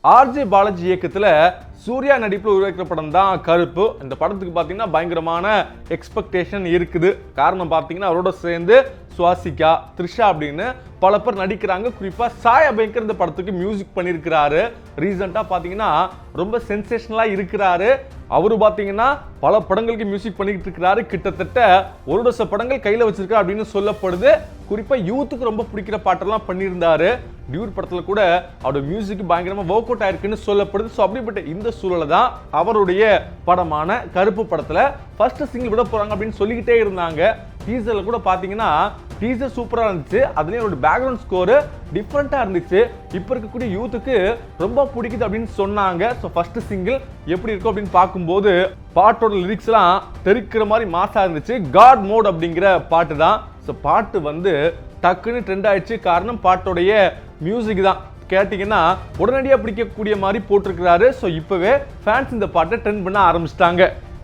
RJ Balaji இயக்கத்துல சூர்யா நடிப்பில் உருவாக்கிற படம் தான் கருப்பு. இந்த படத்துக்கு பார்த்தீங்கன்னா பயங்கரமான எக்ஸ்பெக்டேஷன் இருக்குது. காரணம் பார்த்தீங்கன்னா அவரோட சேர்ந்து சுவாசிகா, த்ரிஷா அப்படின்னு பல பேர் நடிக்கிறாங்க. குறிப்பாக சாய் அபயங்கர் இந்த படத்துக்கு மியூசிக் பண்ணியிருக்கிறாரு. ரீசெண்டாக பார்த்தீங்கன்னா ரொம்ப சென்சேஷனலாக இருக்கிறாரு. அவரு பார்த்தீங்கன்னா பல படங்களுக்கு மியூசிக் பண்ணிட்டு இருக்கிறாரு. கிட்டத்தட்ட ஒரு டச படங்கள் கையில் வச்சிருக்காரு அப்படின்னு சொல்லப்படுது. குறிப்பாக யூத்துக்கு ரொம்ப பிடிக்கிற பாட்டெல்லாம் பண்ணியிருந்தாரு. டியூட் படத்தில் கூட அவரோட மியூசிக் பயங்கரமாக ஒர்க் அவுட் ஆயிருக்குன்னு சொல்லப்படுது. ஸோ அப்படிப்பட்ட இந்த சூழலை தான் அவருடைய படமான கருப்பு படத்தில் ஃபர்ஸ்ட் சிங்கிள் விட போகிறாங்க அப்படின்னு சொல்லிக்கிட்டே இருந்தாங்க. டீசரில் கூட பார்த்தீங்கன்னா டீசர் சூப்பராக இருந்துச்சு. அதுலேயும் அவரோட பேக்ரவுண்ட் ஸ்கோரு டிஃப்ரெண்ட்டாக இருந்துச்சு. இப்போ இருக்கக்கூடிய யூத்துக்கு ரொம்ப பிடிக்குது அப்படின்னு சொன்னாங்க. ஸோ ஃபர்ஸ்ட் சிங்கிள் எப்படி இருக்கும் அப்படின்னு பார்க்கும்போது பாட்டோட லிரிக்ஸ்லாம் தெரிக்கிற மாதிரி மாசா இருந்துச்சு. காட் மோட் அப்படிங்கிற பாட்டு தான். ஸோ பாட்டு வந்து டக்குன்னு ட்ரெண்ட் ஆயிடுச்சு. காரணம் பாட்டோடைய மியூசிக் தான். கேட்டிங்கன்னா உடனடியாக பிடிக்கக்கூடிய மாதிரி போட்டிருக்கிறாரு. ஸோ இப்போவே ஃபேன்ஸ் இந்த பாட்டை ட்ரெண்ட் பண்ண ஆரம்பிச்சிட்டாங்க.